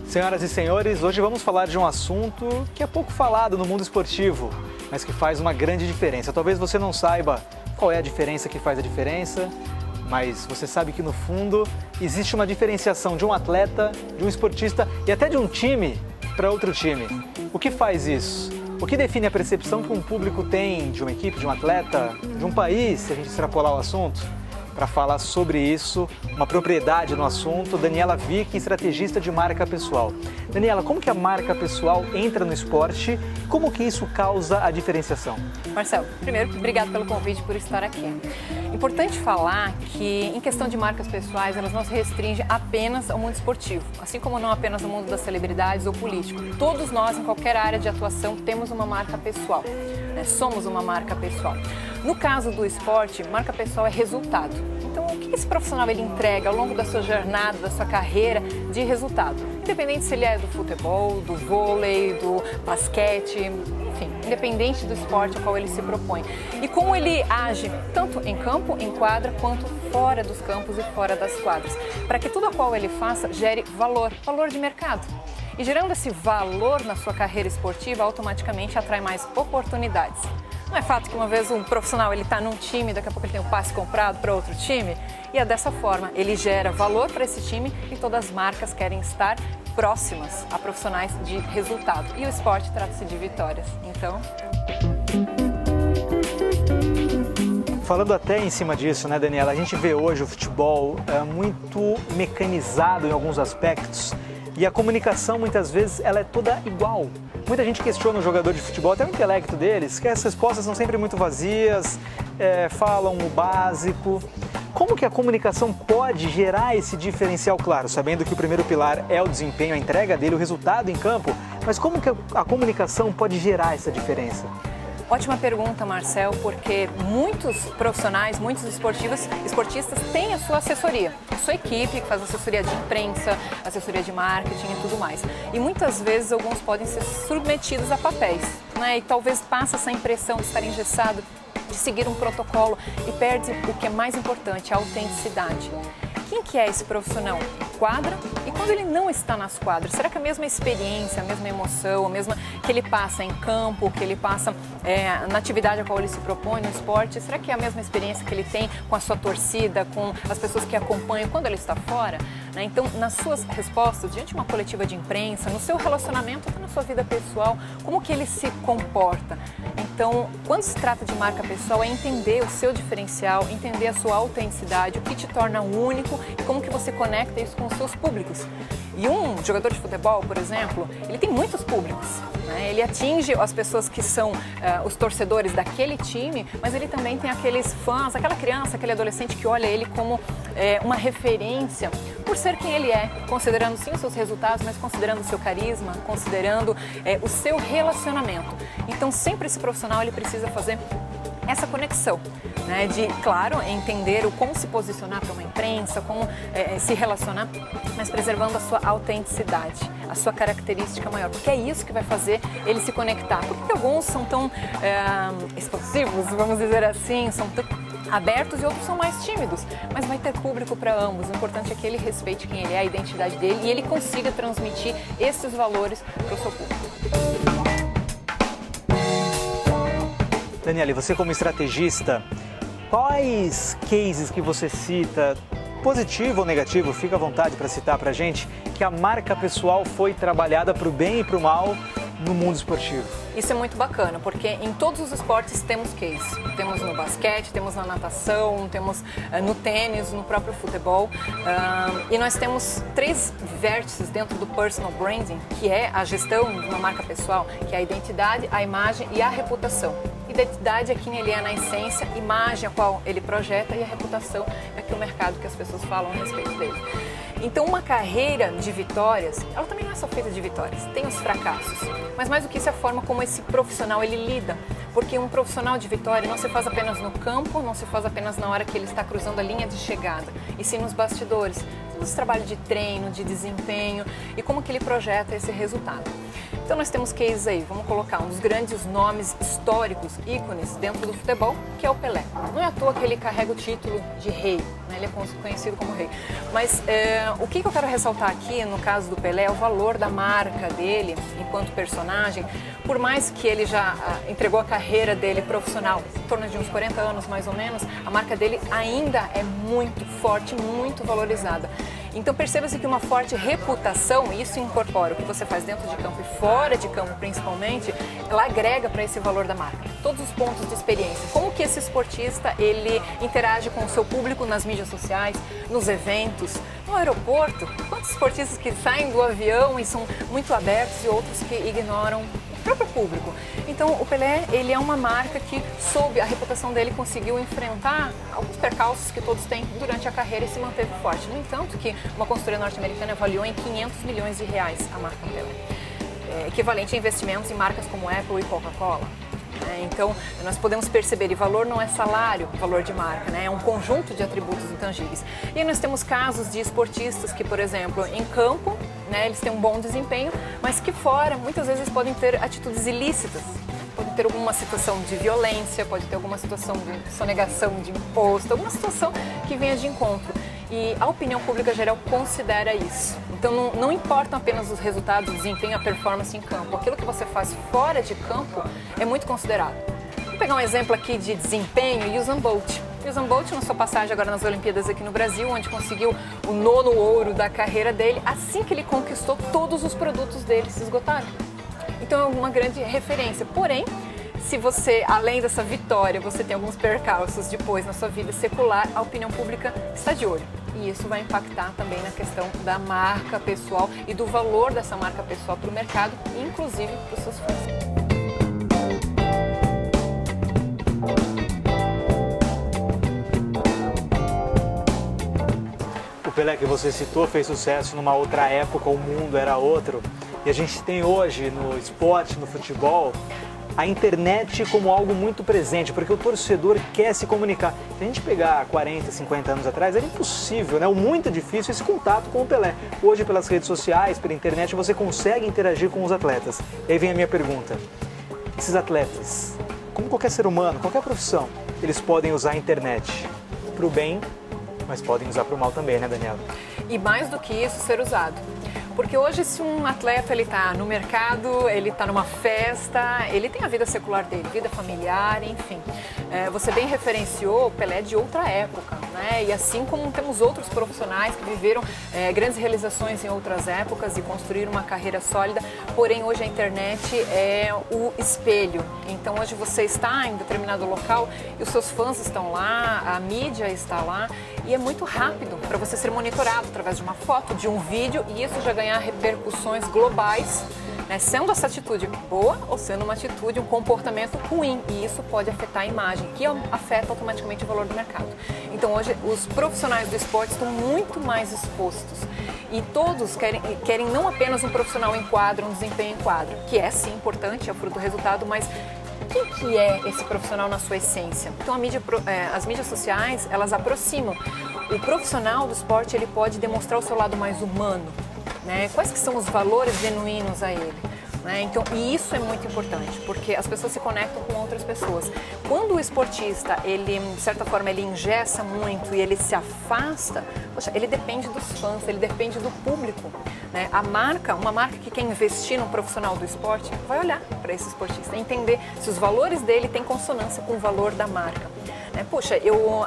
Senhoras e senhores, hoje vamos falar de um assunto que é pouco falado no mundo esportivo, mas que faz uma grande diferença. Talvez você não saiba qual é a diferença que faz a diferença, mas você sabe que no fundo existe uma diferenciação de um atleta, de um esportista e até de um time para outro time. O que faz isso? O que define a percepção que um público tem de uma equipe, de um atleta, de um país, se a gente extrapolar o assunto? Para falar sobre isso, uma propriedade no assunto, Daniela Vick, estrategista de marca pessoal. Daniela, como que a marca pessoal entra no esporte? Como que isso causa a diferenciação? Marcelo, primeiro, obrigado pelo convite, por estar aqui. Importante falar que, em questão de marcas pessoais, elas não se restringem apenas ao mundo esportivo, assim como não apenas no mundo das celebridades ou político. Todos nós, em qualquer área de atuação, temos uma marca pessoal, né? Somos uma marca pessoal. No caso do esporte, marca pessoal é resultado. Então, o que esse profissional ele entrega ao longo da sua jornada, da sua carreira de resultado? Independente se ele é do futebol, do vôlei, do basquete, enfim, independente do esporte ao qual ele se propõe. E como ele age tanto em campo, em quadra, quanto fora dos campos e fora das quadras. Para que tudo o qual ele faça gere valor de mercado. E gerando esse valor na sua carreira esportiva, automaticamente atrai mais oportunidades. Não é fato que uma vez um profissional ele está num time, daqui a pouco ele tem um passe comprado para outro time, e é dessa forma, ele gera valor para esse time e todas as marcas querem estar próximas a profissionais de resultado. E o esporte trata-se de vitórias, então... Falando até em cima disso, né, Daniela, a gente vê hoje o futebol muito mecanizado em alguns aspectos e a comunicação muitas vezes ela é toda igual. Muita gente questiona o jogador de futebol, até o intelecto deles, que as respostas são sempre muito vazias, falam o básico. Como que a comunicação pode gerar esse diferencial, claro, sabendo que o primeiro pilar é o desempenho, a entrega dele, o resultado em campo, mas como que a comunicação pode gerar essa diferença? Ótima pergunta, Marcel, porque muitos profissionais, muitos esportistas têm a sua assessoria, a sua equipe que faz assessoria de imprensa, assessoria de marketing e tudo mais. E muitas vezes alguns podem ser submetidos a papéis, né? E talvez passe essa impressão de estar engessado, de seguir um protocolo e perde o que é mais importante, a autenticidade. Quem que é esse profissional? Quadra, e quando ele não está nas quadras, será que a mesma experiência, a mesma emoção, a mesma que ele passa em campo, que ele passa na atividade a qual ele se propõe, no esporte, será que é a mesma experiência que ele tem com a sua torcida, com as pessoas que acompanham quando ele está fora? Né? Então, nas suas respostas, diante de uma coletiva de imprensa, no seu relacionamento, até na sua vida pessoal, como que ele se comporta? Então, quando se trata de marca pessoal, é entender o seu diferencial, entender a sua autenticidade, o que te torna único e como que você conecta isso com os seus públicos. E um jogador de futebol, por exemplo, ele tem muitos públicos, né? Ele atinge as pessoas que são os torcedores daquele time, mas ele também tem aqueles fãs, aquela criança, aquele adolescente que olha ele como uma referência por ser quem ele é, considerando sim os seus resultados, mas considerando o seu carisma, considerando o seu relacionamento. Então sempre esse profissional ele precisa fazer essa conexão, né, de, claro, entender como se posicionar para uma imprensa, como se relacionar, mas preservando a sua autenticidade, a sua característica maior, porque é isso que vai fazer ele se conectar. Por que alguns são tão expansivos, vamos dizer assim, são tão abertos e outros são mais tímidos, mas vai ter público para ambos. O importante é que ele respeite quem ele é, a identidade dele e ele consiga transmitir esses valores para o seu público. Daniela, e você como estrategista, quais cases que você cita, positivo ou negativo, fica à vontade para citar para a gente, que a marca pessoal foi trabalhada para o bem e para o mal no mundo esportivo? Isso é muito bacana, porque em todos os esportes temos case. Temos no basquete, temos na natação, temos no tênis, no próprio futebol. E nós temos 3 vértices dentro do personal branding, que é a gestão de uma marca pessoal, que é a identidade, a imagem e a reputação. Identidade é quem ele é na essência, imagem a qual ele projeta e a reputação é que o mercado que as pessoas falam a respeito dele. Então, uma carreira de vitórias, ela também não é só feita de vitórias, tem os fracassos. Mas mais do que isso é a forma como esse profissional ele lida. Porque um profissional de vitória não se faz apenas no campo, não se faz apenas na hora que ele está cruzando a linha de chegada, e sim nos bastidores, todo esse trabalho de treino, de desempenho e como que ele projeta esse resultado. Então nós temos cases aí, vamos colocar um dos grandes nomes históricos, ícones dentro do futebol, que é o Pelé. Não é à toa que ele carrega o título de rei, né? Ele é conhecido como rei. Mas o que eu quero ressaltar aqui, no caso do Pelé, é o valor da marca dele enquanto personagem. Por mais que ele já entregou a carreira dele profissional, em torno de uns 40 anos mais ou menos, a marca dele ainda é muito forte, muito valorizada. Então perceba-se que uma forte reputação, isso incorpora o que você faz dentro de campo e fora de campo principalmente, ela agrega para esse valor da marca. Todos os pontos de experiência, como que esse esportista ele interage com o seu público nas mídias sociais, nos eventos, no aeroporto. Quantos esportistas que saem do avião e são muito abertos e outros que ignoram o próprio público. Então o Pelé, ele é uma marca que sob a reputação dele conseguiu enfrentar alguns percalços que todos têm durante a carreira e se manteve forte. No entanto, que uma consultoria norte-americana avaliou em 500 milhões de reais a marca Pelé, equivalente a investimentos em marcas como Apple e Coca-Cola. Então, nós podemos perceber, e valor não é salário, valor de marca, né? É um conjunto de atributos intangíveis. E aí nós temos casos de esportistas que, por exemplo, em campo, né, eles têm um bom desempenho, mas que fora, muitas vezes, podem ter atitudes ilícitas. Pode ter alguma situação de violência, pode ter alguma situação de sonegação de imposto, alguma situação que venha de encontro. E a opinião pública geral considera isso. Então não importam apenas os resultados, o desempenho, a performance em campo. Aquilo que você faz fora de campo é muito considerado. Vou pegar um exemplo aqui de desempenho, Usain Bolt. Usain Bolt, na sua passagem agora nas Olimpíadas aqui no Brasil, onde conseguiu o 9º ouro da carreira dele, assim que ele conquistou, todos os produtos dele se esgotaram. Então é uma grande referência. Porém, se você, além dessa vitória, você tem alguns percalços depois na sua vida secular, a opinião pública está de olho. E isso vai impactar também na questão da marca pessoal e do valor dessa marca pessoal para o mercado, inclusive para os seus fãs. O Pelé que você citou fez sucesso numa outra época, o mundo era outro. E a gente tem hoje no esporte, no futebol, a internet como algo muito presente, porque o torcedor quer se comunicar. Se a gente pegar 40, 50 anos atrás, era impossível, né? Ou muito difícil esse contato com o Pelé. Hoje, pelas redes sociais, pela internet, você consegue interagir com os atletas. E aí vem a minha pergunta. Esses atletas, como qualquer ser humano, qualquer profissão, eles podem usar a internet para o bem, mas podem usar para o mal também, né, Daniela? E mais do que isso, ser usado. Porque hoje, se um atleta está no mercado, ele está numa festa, ele tem a vida secular dele, vida familiar, enfim. Você bem referenciou o Pelé de outra época, né? E assim como temos outros profissionais que viveram grandes realizações em outras épocas e construíram uma carreira sólida, porém hoje a internet é o espelho. Então hoje você está em determinado local e os seus fãs estão lá, a mídia está lá e é muito rápido para você ser monitorado através de uma foto, de um vídeo e isso já ganhar repercussões globais, né, sendo essa atitude boa ou sendo uma atitude, um comportamento ruim. E isso pode afetar a imagem, que afeta automaticamente o valor do mercado. Então hoje os profissionais do esporte estão muito mais expostos. E todos querem não apenas um profissional em quadra, um desempenho em quadra, que é sim importante, é fruto do resultado, mas o que é esse profissional na sua essência? Então as mídias sociais, elas aproximam. O profissional do esporte, ele pode demonstrar o seu lado mais humano, né? Quais que são os valores genuínos a ele? Né? Então, e isso é muito importante, porque as pessoas se conectam com outras pessoas. Quando o esportista, ele, de certa forma, ele engessa muito e ele se afasta, poxa, ele depende dos fãs, ele depende do público. Né? Uma marca que quer investir num profissional do esporte, vai olhar para esse esportista, entender se os valores dele têm consonância com o valor da marca. Puxa,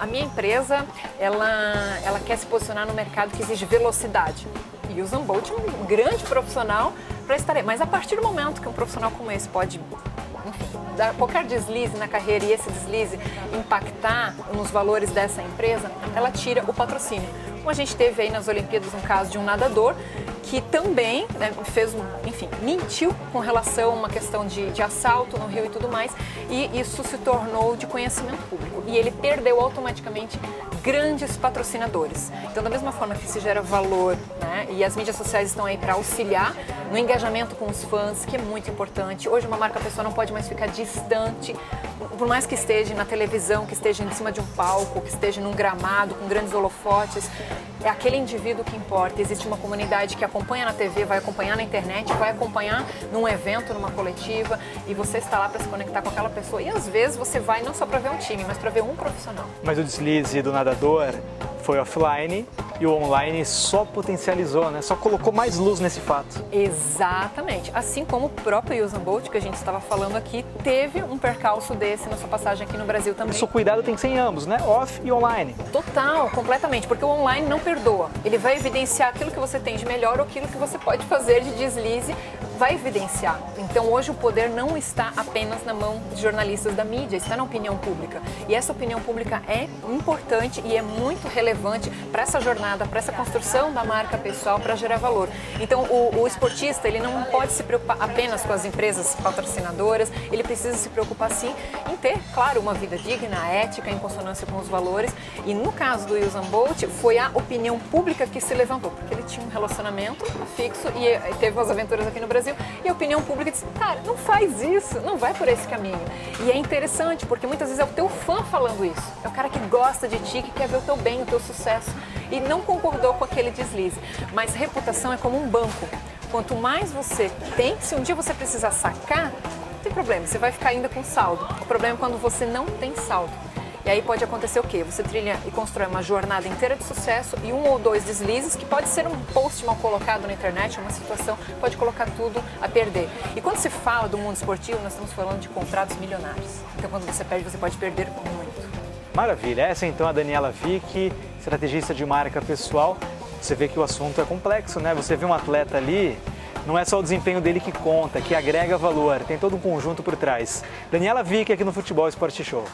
a minha empresa, ela quer se posicionar no mercado que exige velocidade. E o Usain Bolt é um grande profissional para estar aí. Mas a partir do momento que um profissional como esse pode, enfim, dar qualquer deslize na carreira e esse deslize impactar nos valores dessa empresa, ela tira o patrocínio. Como a gente teve aí nas Olimpíadas um caso de um nadador que também, né, mentiu com relação a uma questão de assalto no rio e tudo mais, e isso se tornou de conhecimento público. E ele perdeu automaticamente grandes patrocinadores. Então, da mesma forma que se gera valor, né, e as mídias sociais estão aí para auxiliar no engajamento com os fãs, que é muito importante. Hoje uma marca pessoal não pode mais ficar distante, por mais que esteja na televisão, que esteja em cima de um palco, que esteja num gramado com grandes holofotes. É aquele indivíduo que importa. Existe uma comunidade que acompanha na TV, vai acompanhar na internet, vai acompanhar num evento, numa coletiva, e você está lá para se conectar com aquela pessoa. E às vezes você vai não só para ver um time, mas para ver um profissional. Mas o deslize do nadador foi offline e o online só potencializou, né? Só colocou mais luz nesse fato. Exatamente. Assim como o próprio Usain Bolt, que a gente estava falando aqui, teve um percalço desse na sua passagem aqui no Brasil também. Isso, o cuidado tem que ser em ambos, né? Off e online. Total, completamente, porque o online não perdoa. Ele vai evidenciar aquilo que você tem de melhor ou aquilo que você pode fazer de deslize, vai evidenciar. Então hoje o poder não está apenas na mão de jornalistas da mídia, está na opinião pública. E essa opinião pública é importante e é muito relevante para essa jornada, para essa construção da marca pessoal, para gerar valor. Então o esportista, ele não pode se preocupar apenas com as empresas patrocinadoras, ele precisa se preocupar sim em ter, claro, uma vida digna, ética, em consonância com os valores. E no caso do Usain Bolt, foi a opinião pública que se levantou, porque ele tinha um relacionamento fixo e teve umas aventuras aqui no Brasil, e a opinião pública disse, cara, não faz isso, não vai por esse caminho. E é interessante, porque muitas vezes é o teu fã falando isso, é o cara que gosta de ti, que quer ver o teu bem, o teu sucesso, e não concordou com aquele deslize. Mas reputação é como um banco, quanto mais você tem, se um dia você precisar sacar, não tem problema, você vai ficar ainda com saldo. O problema é quando você não tem saldo. E aí pode acontecer o quê? Você trilha e constrói uma jornada inteira de sucesso e um ou dois deslizes, que pode ser um post mal colocado na internet, uma situação, pode colocar tudo a perder. E quando se fala do mundo esportivo, nós estamos falando de contratos milionários. Então quando você perde, você pode perder muito. Maravilha, essa então é a Daniela Vick, estrategista de marca pessoal. Você vê que o assunto é complexo, né? Você vê um atleta ali, não é só o desempenho dele que conta, que agrega valor, tem todo um conjunto por trás. Daniela Vick aqui no Futebol Esporte Show.